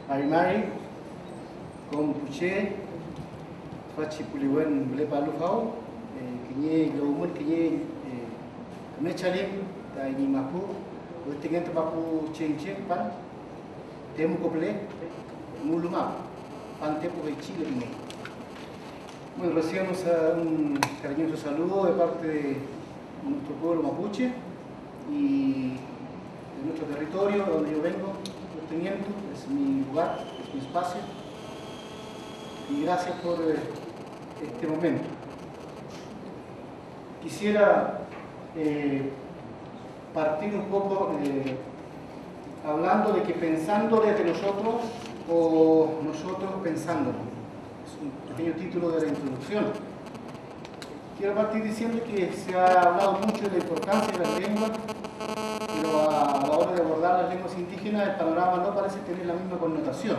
Mari con Puché, Fachi Puliwen, Blepalufau, Kiñe, Globun, Kiñe, Mechalim, Taini Mapu, Utengen Tapapu Chenche, Pan, Temu Cople, Muluma, Pan Tepo de Chile. Bueno, recibimos un cariñoso saludo de parte de nuestro pueblo mapuche y de nuestro territorio, donde yo vengo, Teniendo, es mi lugar, es mi espacio, y gracias por este momento. Quisiera partir un poco hablando de que pensando desde nosotros o nosotros pensándolo. Es un pequeño título de la introducción. Quiero partir diciendo que se ha hablado mucho de la importancia de las lenguas, pero a la hora de abordar las lenguas indígenas el panorama no parece tener la misma connotación.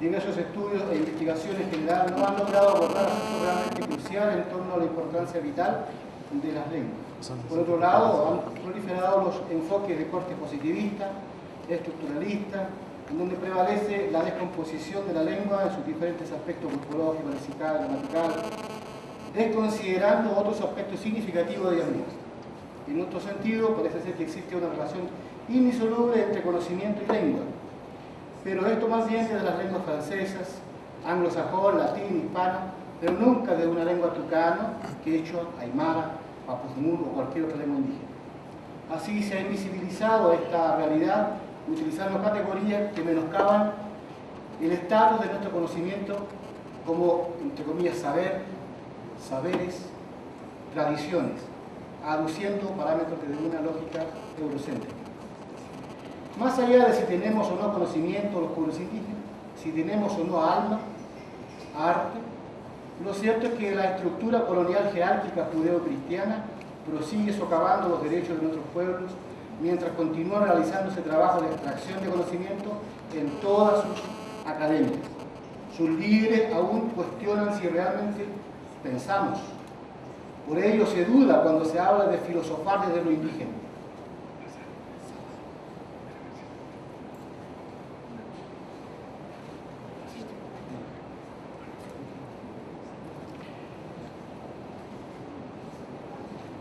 Diversos estudios e investigaciones generales no han logrado abordar aspectos realmente cruciales en torno a la importancia vital de las lenguas. Por otro lado, han proliferado los enfoques de corte positivista, estructuralista, en donde prevalece la descomposición de la lengua en sus diferentes aspectos morfológicos, lexical, gramatical, desconsiderando otros aspectos significativos de ellas mismas. En otro sentido, parece ser que existe una relación indisoluble entre conocimiento y lengua, pero esto más bien de las lenguas francesas, anglosajón, latín, hispano, pero nunca de una lengua tucano, quechua, aymara, papuzmul o cualquier otra lengua indígena. Así se ha invisibilizado esta realidad utilizando categorías que menoscaban el estatus de nuestro conocimiento como, entre comillas, saber, saberes, tradiciones, aduciendo parámetros de una lógica eurocéntrica. Más allá de si tenemos o no conocimiento de los pueblos indígenas, si tenemos o no alma, arte, lo cierto es que la estructura colonial jerárquica judeo-cristiana prosigue socavando los derechos de nuestros pueblos mientras continúa realizándose trabajo de extracción de conocimiento en todas sus academias. Sus líderes aún cuestionan si realmente pensamos. Por ello se duda cuando se habla de filosofar desde lo indígena.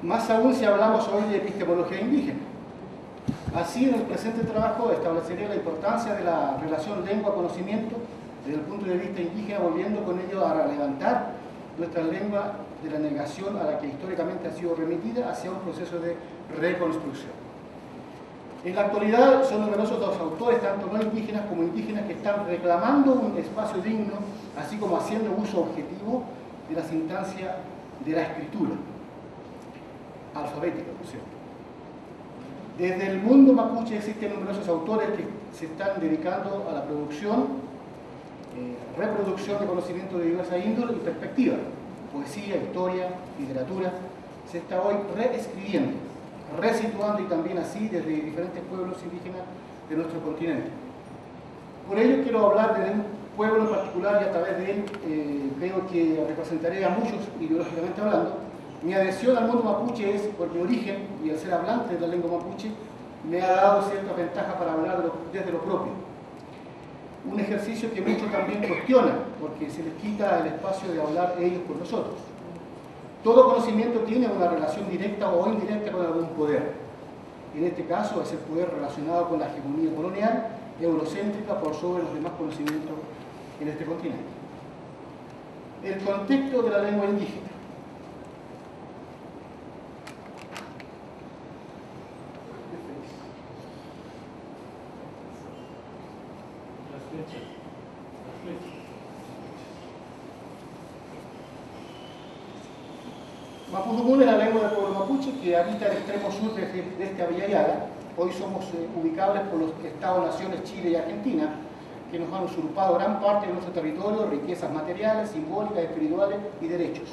Más aún si hablamos hoy de epistemología indígena. Así, en el presente trabajo estableceré la importancia de la relación lengua-conocimiento desde el punto de vista indígena, volviendo con ello a levantar nuestra lengua de la negación a la que históricamente ha sido remitida hacia un proceso de reconstrucción. En la actualidad son numerosos los autores, tanto no indígenas como indígenas, que están reclamando un espacio digno, así como haciendo uso objetivo de las instancias de la escritura alfabética, por cierto. Desde el mundo mapuche existen numerosos autores que se están dedicando a la producción, reproducción de conocimiento de diversa índole y perspectiva. Poesía, historia, literatura, se está hoy reescribiendo, resituando y también así desde diferentes pueblos indígenas de nuestro continente. Por ello quiero hablar de un pueblo en particular y a través de él creo que representaré a muchos ideológicamente hablando. Mi adhesión al mundo mapuche es por mi origen y el ser hablante de la lengua mapuche me ha dado cierta ventaja para hablar desde lo propio. Un ejercicio que muchos también cuestionan porque se les quita el espacio de hablar ellos por nosotros. Todo conocimiento tiene una relación directa o indirecta con algún poder. En este caso es el poder relacionado con la hegemonía colonial eurocéntrica por sobre los demás conocimientos en este continente. El contexto de la lengua indígena. Mapudungun es la lengua del pueblo mapuche que habita el extremo sur de este Abya. Hoy somos ubicables por los Estados-naciones Chile y Argentina, que nos han usurpado gran parte de nuestro territorio, riquezas materiales, simbólicas, espirituales y derechos.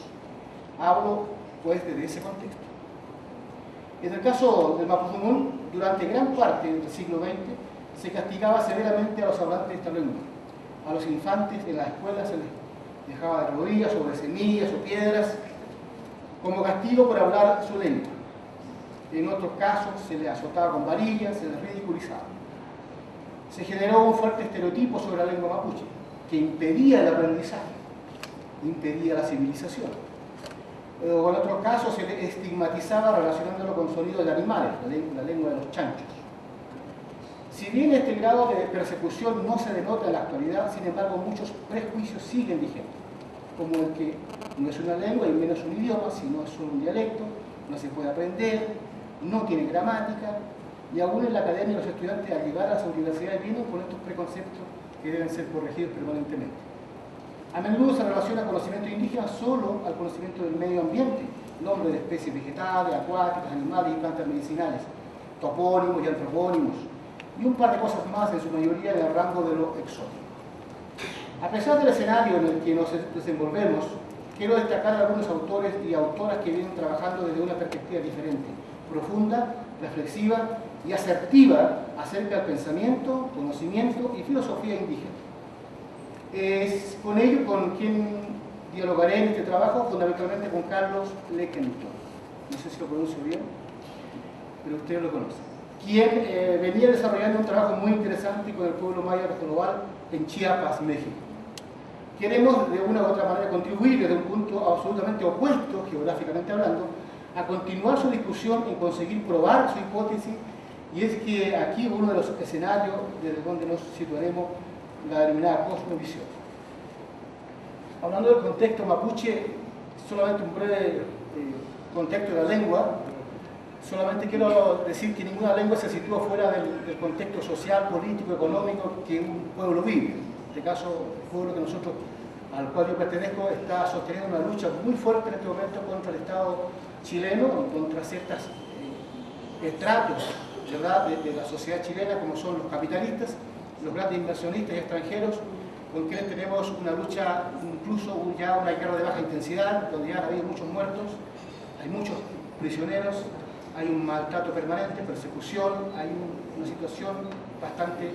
Hablo, pues, desde ese contexto. En el caso del Mapudungun, durante gran parte del siglo XX, se castigaba severamente a los hablantes de esta lengua. A los infantes en las escuelas se les dejaba de rodillas sobre semillas o piedras, como castigo por hablar su lengua. En otros casos se les azotaba con varillas, se les ridiculizaba. se generó un fuerte estereotipo sobre la lengua mapuche, que impedía el aprendizaje, impedía la civilización. O en otros casos se le estigmatizaba relacionándolo con sonidos de animales, la lengua de los chanchos. Si bien este grado de persecución no se denota en la actualidad, sin embargo muchos prejuicios siguen vigentes, como el que no es una lengua y menos un idioma, sino es solo un dialecto, no se puede aprender, no tiene gramática, y aún en la academia los estudiantes al llegar a las universidades vienen con estos preconceptos que deben ser corregidos permanentemente. A menudo se relaciona conocimiento indígena solo al conocimiento del medio ambiente, nombre de especies vegetales, acuáticas, animales y plantas medicinales, topónimos y antropónimos, y un par de cosas más, en su mayoría en el rango de lo exótico. A pesar del escenario en el que nos desenvolvemos, quiero destacar a algunos autores y autoras que vienen trabajando desde una perspectiva diferente, profunda, reflexiva y asertiva acerca del pensamiento, conocimiento y filosofía indígena. Es con ello con quien dialogaré en este trabajo, fundamentalmente con Carlos Leckengton. No sé si lo pronuncio bien, pero ustedes lo conocen. Quien venía desarrollando un trabajo muy interesante con el pueblo maya global en Chiapas, México. Queremos de una u otra manera contribuir desde un punto absolutamente opuesto, geográficamente hablando, a continuar su discusión y conseguir probar su hipótesis, y es que aquí uno de los escenarios desde donde nos situaremos la denominada cosmovisión. Hablando del contexto mapuche, solamente un breve contexto de la lengua. Solamente quiero decir que ninguna lengua se sitúa fuera del contexto social, político, económico que un pueblo vive. En este caso, el pueblo que nosotros, al cual yo pertenezco, está sosteniendo una lucha muy fuerte en este momento contra el Estado chileno, contra ciertos estratos, ¿verdad?, de la sociedad chilena, como son los capitalistas, los grandes inversionistas y extranjeros, con quienes tenemos una lucha, incluso ya una guerra de baja intensidad, donde ya ha habido muchos muertos, hay muchos prisioneros, hay un maltrato permanente, persecución, hay una situación bastante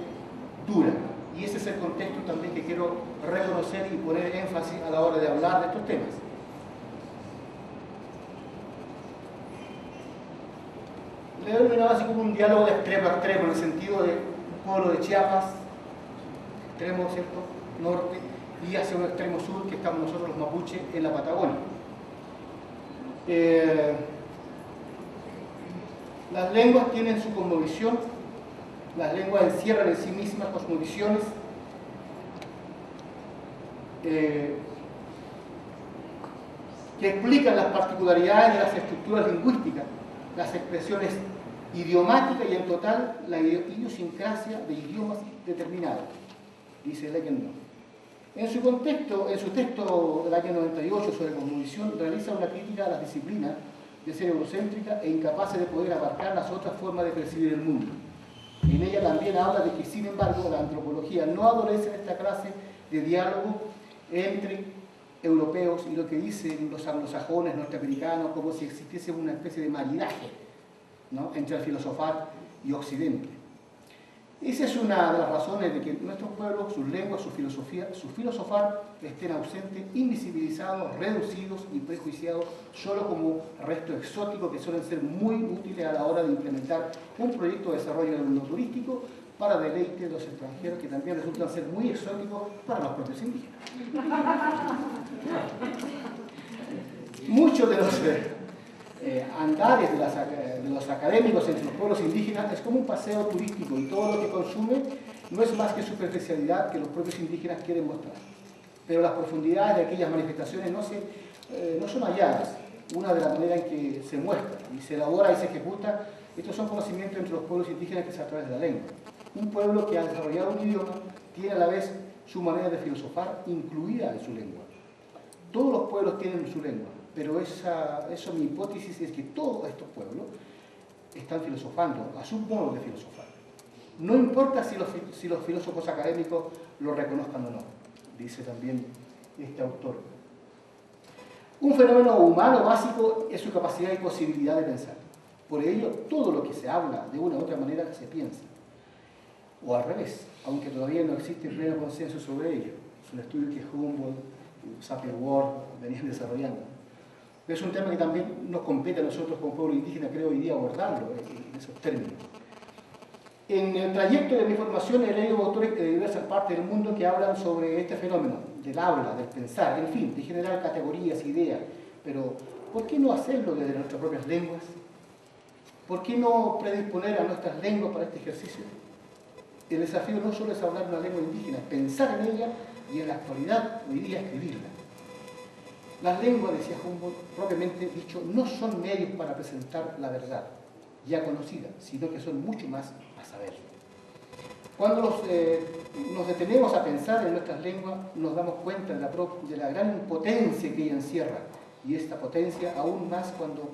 dura. Y ese es el contexto también que quiero reconocer y poner énfasis a la hora de hablar de estos temas. Le he denominado así como un diálogo de extremo a extremo, en el sentido de un pueblo de Chiapas, extremo, ¿cierto?, norte, y hacia un extremo sur, que estamos nosotros los mapuches en la Patagonia. Las lenguas tienen su cosmovisión, las lenguas encierran en sí mismas cosmovisiones, que explican las particularidades de las estructuras lingüísticas, las expresiones idiomáticas y en total la idiosincrasia de idiomas determinados, dice Leckengton. En su texto del año 98 sobre cosmovisión, realiza una crítica a las disciplinas de ser eurocéntrica e incapaces de poder abarcar las otras formas de percibir el mundo. En ella también habla de que, sin embargo, la antropología no adolece de esta clase de diálogo entre europeos y lo que dicen los anglosajones, norteamericanos, como si existiese una especie de maridaje, ¿no?, entre el filosofar y Occidente. Esa es una de las razones de que nuestros pueblos, sus lenguas, su filosofía, su filosofar estén ausentes, invisibilizados, reducidos y prejuiciados solo como resto exótico que suelen ser muy útiles a la hora de implementar un proyecto de desarrollo del mundo turístico para deleite de los extranjeros, que también resultan ser muy exóticos para los propios indígenas. Muchos de los andares de los académicos entre los pueblos indígenas es como un paseo turístico, y todo lo que consume no es más que superficialidad que los propios indígenas quieren mostrar. Pero las profundidades de aquellas manifestaciones no son halladas. Una de las maneras en que se muestra y se elabora y se ejecuta, estos son conocimientos entre los pueblos indígenas que es a través de la lengua. Un pueblo que ha desarrollado un idioma tiene a la vez su manera de filosofar incluida en su lengua. Todos los pueblos tienen su lengua, pero mi hipótesis es que todos estos pueblos están filosofando a su modo de filosofar. No importa si los filósofos académicos lo reconozcan o no, dice también este autor. Un fenómeno humano básico es su capacidad y posibilidad de pensar. Por ello, todo lo que se habla de una u otra manera se piensa. O al revés, aunque todavía no existe pleno consenso sobre ello. Es un estudio que Humboldt y Sapir-Whorf venían desarrollando. Es un tema que también nos compete a nosotros como pueblo indígena, creo, hoy día abordarlo en esos términos. En el trayecto de mi formación he leído autores de diversas partes del mundo que hablan sobre este fenómeno, del habla, del pensar, en fin, de generar categorías, ideas. Pero, ¿por qué no hacerlo desde nuestras propias lenguas? ¿Por qué no predisponer a nuestras lenguas para este ejercicio? El desafío no solo es hablar una lengua indígena, es pensar en ella y en la actualidad, hoy día, escribirla. Las lenguas, decía Humboldt, propiamente dicho, no son medios para presentar la verdad ya conocida, sino que son mucho más a saber. Cuando nos detenemos a pensar en nuestras lenguas, nos damos cuenta de la gran potencia que ella encierra, y esta potencia aún más cuando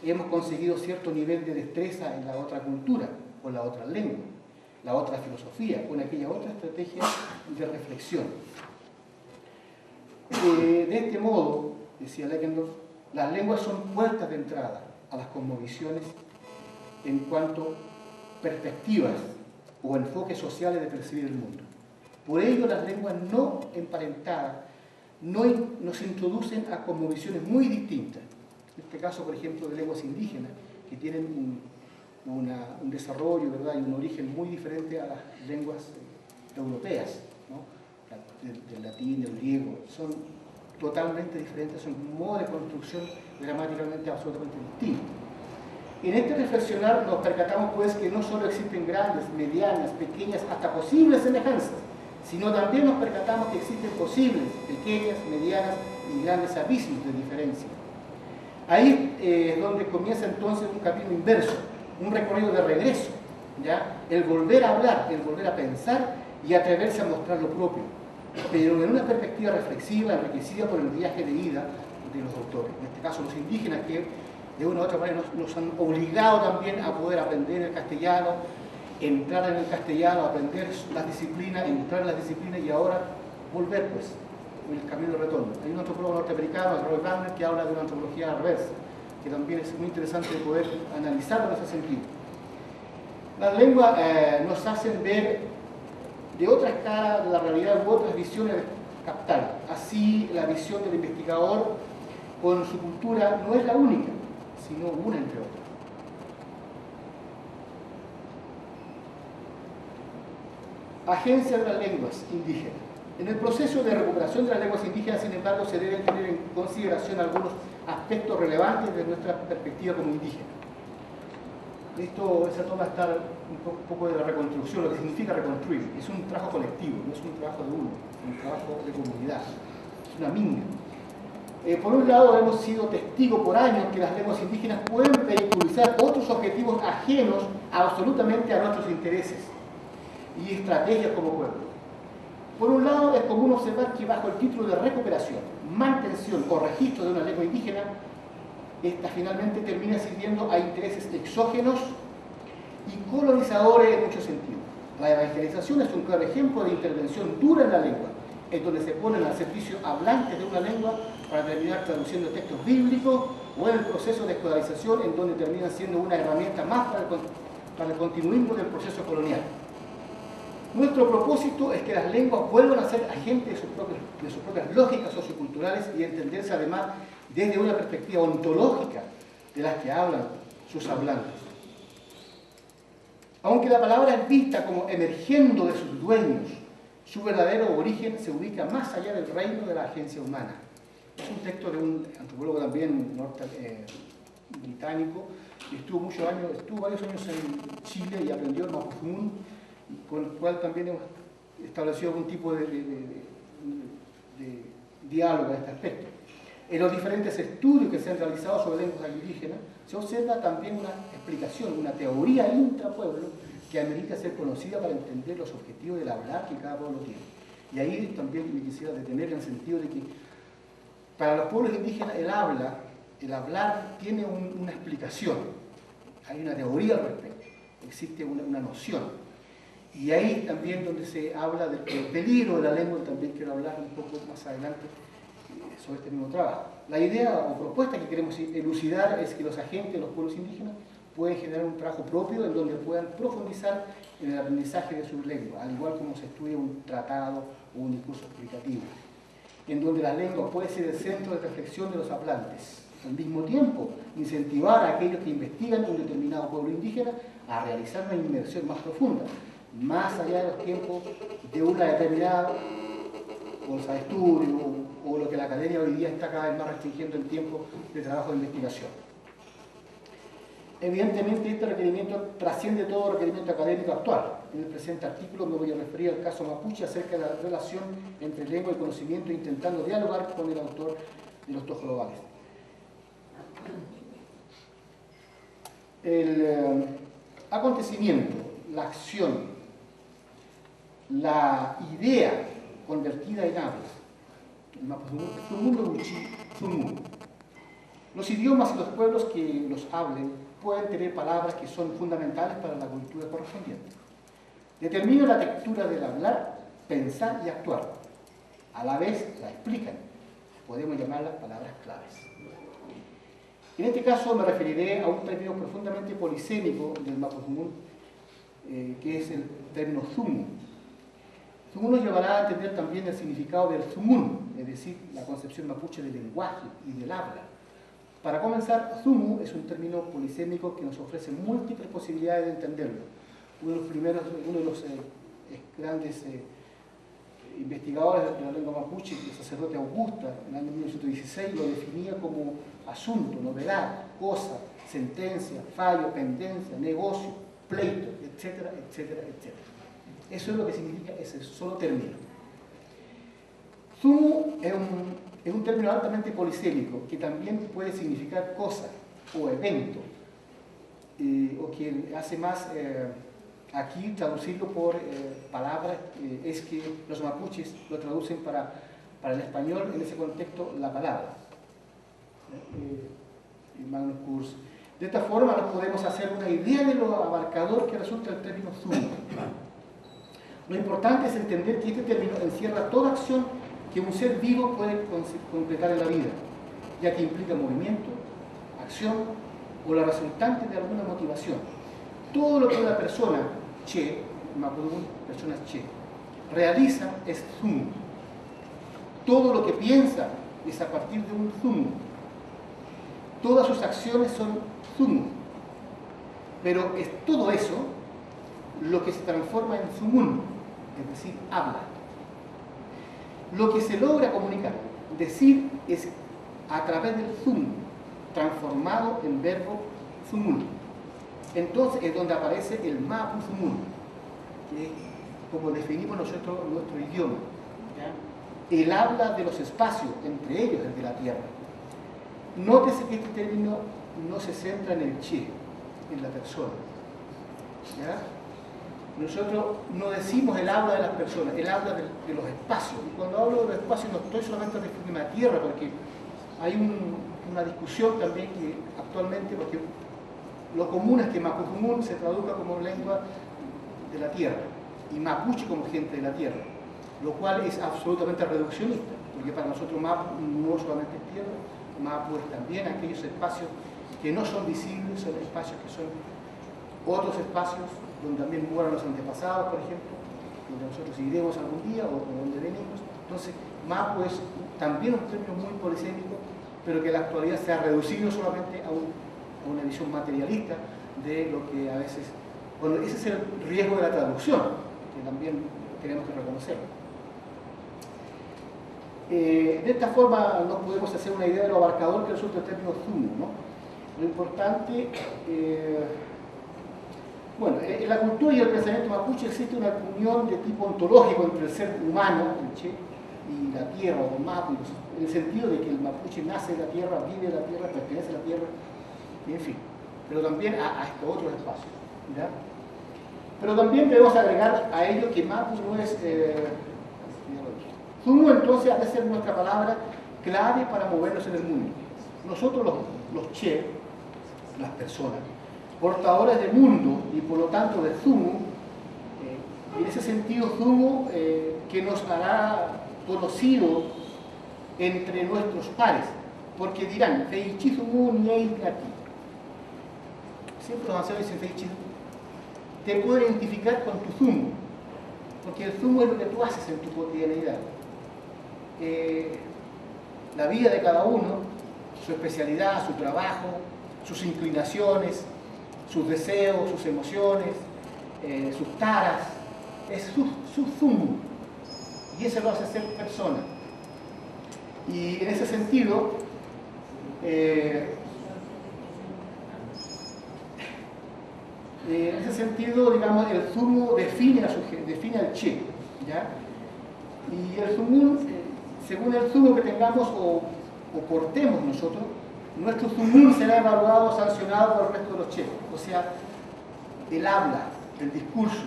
hemos conseguido cierto nivel de destreza en la otra cultura, o la otra lengua, la otra filosofía, o en aquella otra estrategia de reflexión. De este modo, decía Leckendorf, las lenguas son puertas de entrada a las cosmovisiones en cuanto perspectivas o enfoques sociales de percibir el mundo. Por ello, las lenguas no emparentadas nos introducen a cosmovisiones muy distintas. En este caso, por ejemplo, de lenguas indígenas, que tienen un desarrollo, ¿verdad?, y un origen muy diferente a las lenguas europeas, ¿no?, del latín, del griego. Son totalmente diferentes, son un modo de construcción gramaticalmente absolutamente distinto. En este reflexionar nos percatamos pues que no solo existen grandes, medianas, pequeñas, hasta posibles semejanzas, sino también nos percatamos que existen posibles, pequeñas, medianas y grandes abismos de diferencia. Ahí es donde comienza entonces un camino inverso, un recorrido de regreso, ¿ya? El volver a hablar, el volver a pensar y atreverse a mostrar lo propio, pero en una perspectiva reflexiva, enriquecida por el viaje de ida de los autores, en este caso los indígenas, que de una u otra manera nos han obligado también a poder aprender el castellano, entrar en el castellano, aprender las disciplinas, entrar en las disciplinas y ahora volver pues en el camino de retorno. Hay un antropólogo norteamericano, Roy Wagner, que habla de una antropología reversa, que también es muy interesante de poder analizarlo en ese sentido. Las lenguas nos hacen ver de otra escala de la realidad u otras visiones de captar. Así, la visión del investigador con su cultura no es la única, sino una entre otras. Agencia de las lenguas indígenas. En el proceso de recuperación de las lenguas indígenas, sin embargo, se deben tener en consideración algunos aspectos relevantes de nuestra perspectiva como indígena. Esa toma está un poco de la reconstrucción, lo que significa reconstruir. Es un trabajo colectivo, no es un trabajo de uno, es un trabajo de comunidad, es una minga. Por un lado, hemos sido testigos por años que las lenguas indígenas pueden vehiculizar otros objetivos ajenos absolutamente a nuestros intereses y estrategias como pueblo. Por un lado, es común observar que bajo el título de recuperación, mantención o registro de una lengua indígena, esta finalmente termina sirviendo a intereses exógenos y colonizadores en muchos sentidos. La evangelización es un claro ejemplo de intervención dura en la lengua, en donde se ponen al servicio hablantes de una lengua para terminar traduciendo textos bíblicos, o en el proceso de escolarización, en donde termina siendo una herramienta más para el continuismo del proceso colonial. Nuestro propósito es que las lenguas vuelvan a ser agentes de sus propias lógicas socioculturales y entenderse además desde una perspectiva ontológica de las que hablan sus hablantes. Aunque la palabra es vista como emergiendo de sus dueños, su verdadero origen se ubica más allá del reino de la agencia humana. Es un texto de un antropólogo también británico, que estuvo varios años en Chile y aprendió el Mapudungun, con el cual también hemos establecido algún tipo de diálogo en este aspecto. En los diferentes estudios que se han realizado sobre lenguas indígenas, se observa también una explicación, una teoría intrapueblo que amerita ser conocida para entender los objetivos del hablar que cada pueblo tiene. Y ahí también me quisiera detener en el sentido de que para los pueblos indígenas el hablar tiene una explicación, hay una teoría al respecto, existe una noción. Y ahí también donde se habla del peligro de la lengua, también quiero hablar un poco más adelante sobre este mismo trabajo. La idea o propuesta que queremos elucidar es que los agentes de los pueblos indígenas pueden generar un trabajo propio en donde puedan profundizar en el aprendizaje de sus lenguas, al igual como se estudia un tratado o un discurso explicativo, en donde la lengua puede ser el centro de reflexión de los hablantes. Al mismo tiempo, incentivar a aquellos que investigan un determinado pueblo indígena a realizar una inmersión más profunda, más allá de los tiempos de una determinada bolsa de estudio o lo que la academia hoy día está cada vez más restringiendo el tiempo de trabajo de investigación. Evidentemente, este requerimiento trasciende todo requerimiento académico actual. En el presente artículo me voy a referir al caso mapuche acerca de la relación entre lengua y conocimiento, intentando dialogar con el autor de los tojos globales. El acontecimiento, la acción, la idea convertida en habla, el mapudungun es un mundo muchi. Los idiomas y los pueblos que los hablen pueden tener palabras que son fundamentales para la cultura correspondiente. Determinan la textura del hablar, pensar y actuar. A la vez la explican. Podemos llamarlas palabras claves. En este caso me referiré a un término profundamente polisémico del mapudungun, que es el término zumu. Zumu nos llevará a entender también el significado del zumun, es decir, la concepción mapuche del lenguaje y del habla. Para comenzar, zumu es un término polisémico que nos ofrece múltiples posibilidades de entenderlo. Uno de los grandes investigadores de la lengua mapuche, el sacerdote Augusta, en el año 1916, lo definía como asunto, novedad, cosa, sentencia, fallo, pendencia, negocio, pleito, etcétera, etcétera, etcétera. Eso es lo que significa ese solo término. Zumu es un término altamente polisémico que también puede significar cosa o evento, o que hace más aquí traducirlo por palabras, es que los mapuches lo traducen para el español en ese contexto la palabra. Magnus Kurz. De esta forma nos podemos hacer una idea de lo abarcador que resulta el término zumu. Lo importante es entender que este término encierra toda acción que un ser vivo puede concretar en la vida, ya que implica movimiento, acción o la resultante de alguna motivación. Todo lo que una persona, che, mapudungun, personas che, realiza es zumu. Todo lo que piensa es a partir de un zumu. Todas sus acciones son zumu. Pero es todo eso lo que se transforma en zumun, es decir, habla. Lo que se logra comunicar, decir, es a través del zum, transformado en verbo zumun. Entonces es donde aparece el mapu zumun, que como definimos nosotros nuestro idioma. ¿Ya? El habla de los espacios, entre ellos el de la tierra. Nótese que este término no se centra en el che, en la persona. ¿Ya? Nosotros no decimos el habla de las personas, el habla de los espacios. Y cuando hablo de los espacios no estoy solamente refiriendo a la tierra, porque hay una discusión también que actualmente, porque lo común es que mapudungun se traduzca como lengua de la tierra y mapuche como gente de la tierra, lo cual es absolutamente reduccionista, porque para nosotros mapu no solamente es tierra, mapu es también aquellos espacios que no son visibles, son espacios que son otros espacios donde también mueran los antepasados, por ejemplo, donde nosotros iremos algún día o donde venimos. Entonces, mapu es también un término muy polisémico, pero que en la actualidad se ha reducido solamente a una visión materialista de lo que a veces... Bueno, ese es el riesgo de la traducción, que también tenemos que reconocer. De esta forma nos podemos hacer una idea de lo abarcador que resulta el término zumu, ¿no? Lo importante... Bueno, en la cultura y el pensamiento mapuche existe una unión de tipo ontológico entre el ser humano, el che, y la tierra, o mapu, en el sentido de que el mapuche nace de la tierra, vive de la tierra, pertenece a la tierra, en fin, pero también a estos otros espacios. ¿Ya? Pero también debemos agregar a ello que mapu no es... zumu entonces ha de ser nuestra palabra clave para movernos en el mundo. Nosotros los che, las personas, portadores del mundo y por lo tanto de zumu, en ese sentido zumu que nos hará conocido entre nuestros pares, porque dirán, Feichi zumu niei gati. Siempre los ancianos dicen Feichi zumu. Te puedo identificar con tu zumu, porque el zumu es lo que tú haces en tu cotidianidad. La vida de cada uno, su especialidad, su trabajo, sus inclinaciones, sus deseos, sus emociones, sus taras, es su zumu, y eso lo hace ser persona. Y en ese sentido, digamos, el zumu define al che, ¿ya? Y el zumu, según el zumu que tengamos o portemos nosotros, nuestro zumu será evaluado, sancionado por el resto de los che, o sea, el habla, el discurso,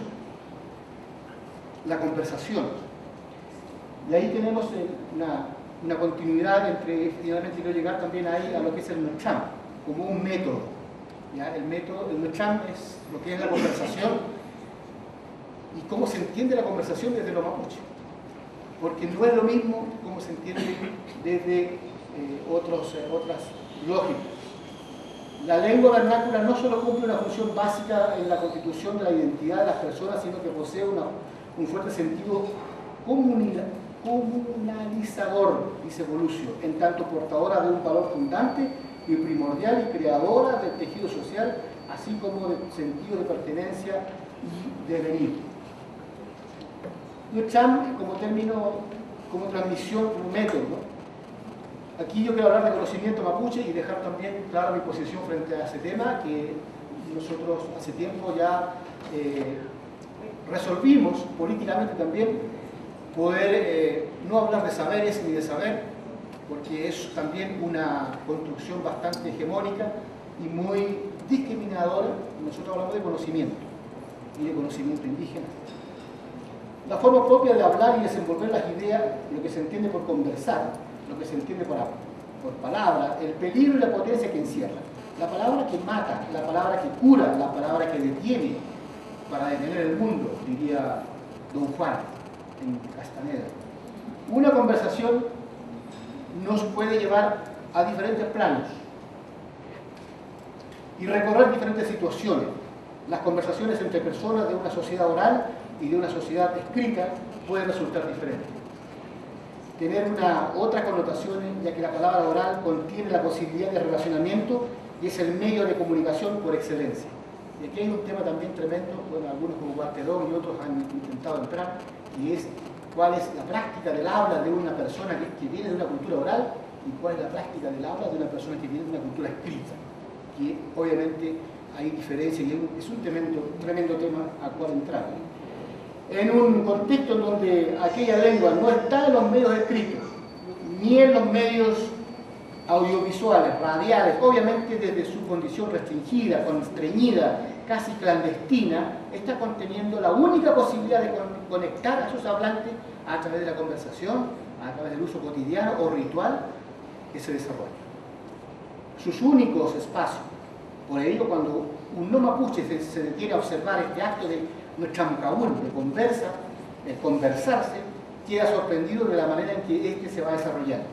la conversación. Y ahí tenemos una continuidad entre, finalmente quiero llegar también ahí a lo que es el Nucham, como un método. ¿Ya? El Nucham es lo que es la conversación y cómo se entiende la conversación desde los mapuche. Porque no es lo mismo cómo se entiende desde otras lógicas. La lengua vernácula no solo cumple una función básica en la constitución de la identidad de las personas, sino que posee un fuerte sentido comunalizador, dice Bolucio, en tanto portadora de un valor fundante y primordial y creadora del tejido social, así como de sentido de pertenencia y devenir. Nucham como término, como transmisión, como método, ¿no? Aquí yo quiero hablar de conocimiento mapuche y dejar también clara mi posición frente a ese tema, que nosotros hace tiempo ya resolvimos políticamente también poder no hablar de saberes ni de saber, porque es también una construcción bastante hegemónica y muy discriminadora. Nosotros hablamos de conocimiento y de conocimiento indígena. La forma propia de hablar y desenvolver las ideas, lo que se entiende por conversar, lo que se entiende por palabra, el peligro y la potencia que encierra. La palabra que mata, la palabra que cura, la palabra que detiene para detener el mundo, diría Don Juan en Castaneda. Una conversación nos puede llevar a diferentes planos y recorrer diferentes situaciones. Las conversaciones entre personas de una sociedad oral y de una sociedad escrita pueden resultar diferentes. Tener otras connotaciones, ya que la palabra oral contiene la posibilidad de relacionamiento y es el medio de comunicación por excelencia. Y aquí hay un tema también tremendo, bueno, algunos como Bartedón y otros han intentado entrar, y es cuál es la práctica del habla de una persona que viene de una cultura oral y cuál es la práctica del habla de una persona que viene de una cultura escrita. Que obviamente hay diferencia y es un tremendo tema al cual entrar. En un contexto en donde aquella lengua no está en los medios escritos, ni en los medios audiovisuales, radiales, obviamente desde su condición restringida, constreñida, casi clandestina, está conteniendo la única posibilidad de conectar a sus hablantes a través de la conversación, a través del uso cotidiano o ritual que se desarrolla. Sus únicos espacios. Por ello, cuando un no mapuche se detiene a observar este acto de Nuchamcaún, de conversarse, queda sorprendido de la manera en que este se va desarrollando.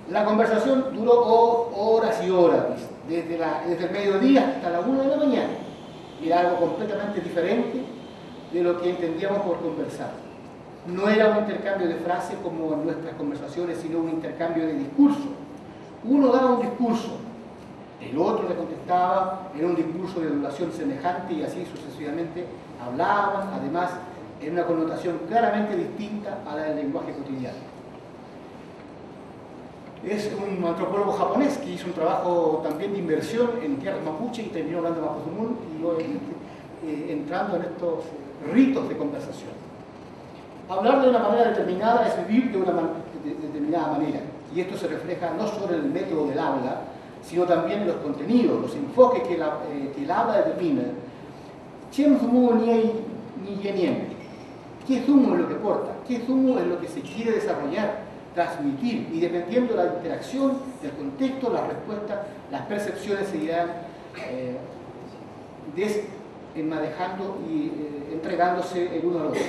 La conversación duró horas y horas, desde el mediodía hasta la 1 de la mañana. Era algo completamente diferente de lo que entendíamos por conversar. No era un intercambio de frases como en nuestras conversaciones, sino un intercambio de discurso. Uno daba un discurso, el otro le contestaba, era un discurso de duración semejante y así sucesivamente hablaban, además en una connotación claramente distinta a la del lenguaje cotidiano. Es un antropólogo japonés que hizo un trabajo también de inversión en tierras mapuche y terminó hablando de Mapudungun y obviamente entrando en estos ritos de conversación. Hablar de una manera determinada es vivir de una determinada manera, y esto se refleja no solo en el método del habla, sino también en los contenidos, los enfoques que el habla determina. ¿Qué zumo es lo que porta? ¿Qué zumo es lo que se quiere desarrollar, transmitir? Y dependiendo de la interacción, del contexto, las respuestas, las percepciones se irán desenmadejando y entregándose el uno al otro.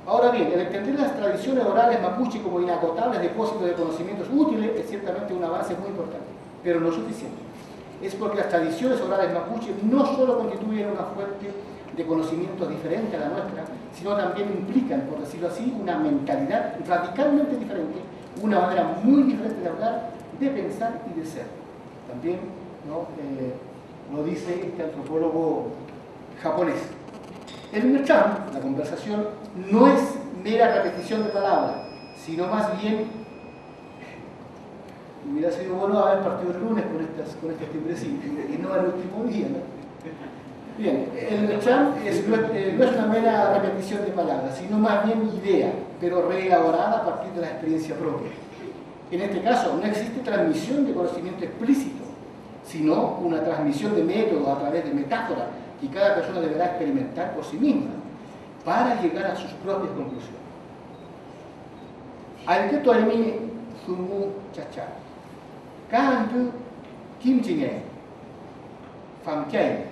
Ahora bien, el entender las tradiciones orales mapuche como inagotables depósitos de conocimientos útiles es ciertamente una base muy importante, pero no suficiente. Es porque las tradiciones orales mapuche no solo constituyen una fuente de conocimiento diferente a la nuestra, sino también implican, por decirlo así, una mentalidad radicalmente diferente, una manera muy diferente de hablar, de pensar y de ser. También, ¿no? lo dice este antropólogo japonés. El Mecham, la conversación, no es mera repetición de palabras, sino más bien, hubiera sido bueno haber partido el lunes con este timbrecito, y no el último día, ¿no? Bien, el Mecham no es una mera repetición de palabras, sino más bien idea, pero reelaborada a partir de la experiencia propia. En este caso, no existe transmisión de conocimiento explícito, sino una transmisión de métodos a través de metáforas que cada persona deberá experimentar por sí misma para llegar a sus propias conclusiones. Alketo almi sumu chacha, kandu kimjine, famkei,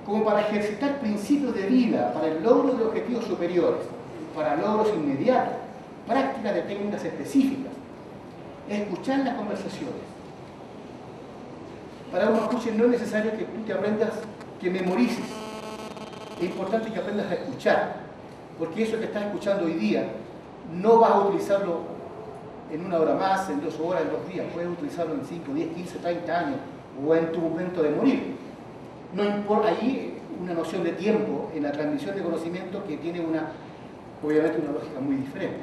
como para ejercitar principios de vida, para el logro de objetivos superiores, para logros inmediatos, prácticas de técnicas específicas, escuchar las conversaciones. Para un mapuche no es necesario que tú te aprendas, que memorices. Es importante que aprendas a escuchar, porque eso que estás escuchando hoy día no vas a utilizarlo en 1 hora más, en 2 horas, en 2 días. Puedes utilizarlo en 5, 10, 15, 30 años o en tu momento de morir. No importa, ahí una noción de tiempo en la transmisión de conocimiento que tiene obviamente una lógica muy diferente.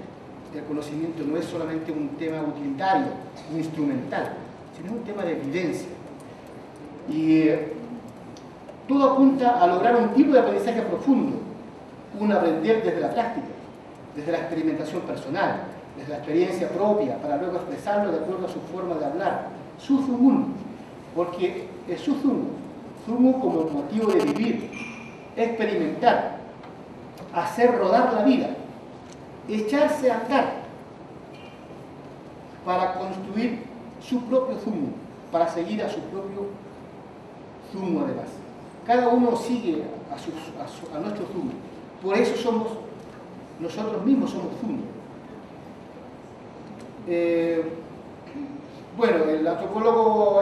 El conocimiento no es solamente un tema utilitario, instrumental, sino un tema de evidencia. Y todo apunta a lograr un tipo de aprendizaje profundo, un aprender desde la práctica, desde la experimentación personal, desde la experiencia propia, para luego expresarlo de acuerdo a su forma de hablar, su zumun, porque es su zumu como motivo de vivir, experimentar, hacer rodar la vida, echarse a andar para construir su propio zumu, para seguir a su propio zumu además. Cada uno sigue a nuestro zumu, por eso nosotros mismos somos zumu. Bueno, el antropólogo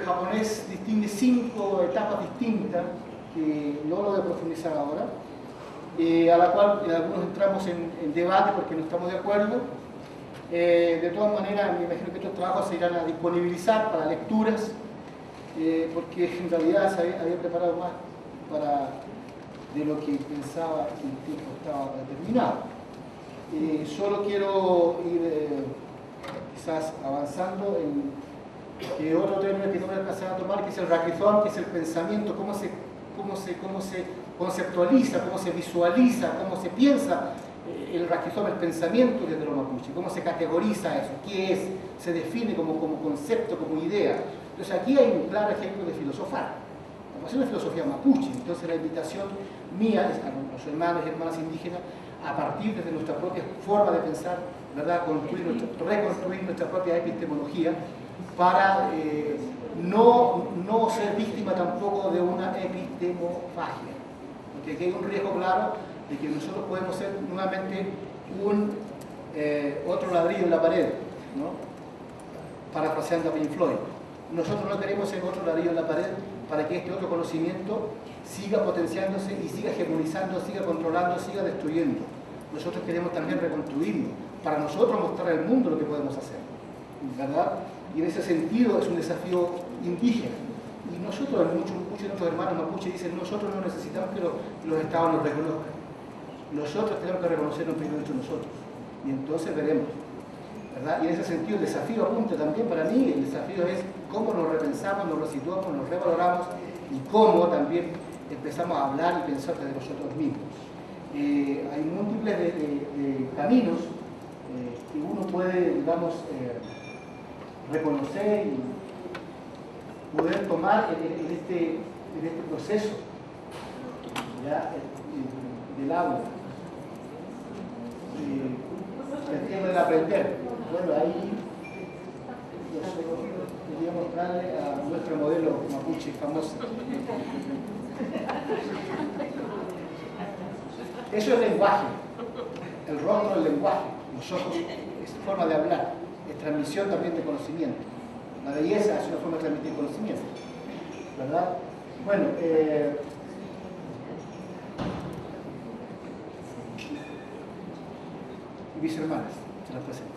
japonés distingue 5 etapas distintas, que no lo voy a profundizar ahora, a la cual algunos entramos en debate porque no estamos de acuerdo. De todas maneras, me imagino que estos trabajos se irán a disponibilizar para lecturas, porque en realidad se había preparado más de lo que pensaba que el tiempo estaba determinado. Solo quiero ir quizás avanzando en otro término que no voy a alcanzar a tomar, que es el raquizón, que es el pensamiento, cómo se conceptualiza, cómo se visualiza, cómo se piensa el raquizón, el pensamiento desde los mapuche, cómo se categoriza eso, qué es, se define como concepto, como idea. Entonces aquí hay un claro ejemplo de filosofar. Vamos a hacer una filosofía mapuche. Entonces la invitación mía es a los hermanos y hermanas indígenas a partir de nuestra propia forma de pensar, ¿verdad? Reconstruir nuestra propia epistemología para no ser víctima tampoco de una epistemofagia. Porque aquí hay un riesgo claro de que nosotros podemos ser nuevamente otro ladrillo en la pared, ¿no? Parafraseando a Pink Floyd. Nosotros no queremos ser otro ladrillo en la pared para que este otro conocimiento siga potenciándose y siga hegemonizando, siga controlando, siga destruyendo. Nosotros queremos también reconstruirlo, para nosotros mostrar al mundo lo que podemos hacer, ¿verdad? Y en ese sentido es un desafío indígena. Y nosotros, muchos de nuestros hermanos mapuche dicen, nosotros no necesitamos que los estados nos reconozcan. Nosotros tenemos que reconocernos primero entre nosotros. Y entonces veremos, ¿verdad? Y en ese sentido el desafío apunta también para mí, el desafío es cómo nos repensamos, nos resituamos, nos revaloramos y cómo también empezamos a hablar y pensar de nosotros mismos. Hay múltiples de caminos que uno puede, digamos, reconocer y poder tomar en este proceso, ¿ya? Del aula, el tiempo del aprender. Bueno, ahí quería mostrarle a nuestro modelo mapuche famoso. Eso es lenguaje, el rostro del lenguaje, los ojos es forma de hablar, es transmisión también de conocimiento. La belleza es una forma de transmitir conocimiento, ¿verdad? Bueno, mis hermanas, se las presento.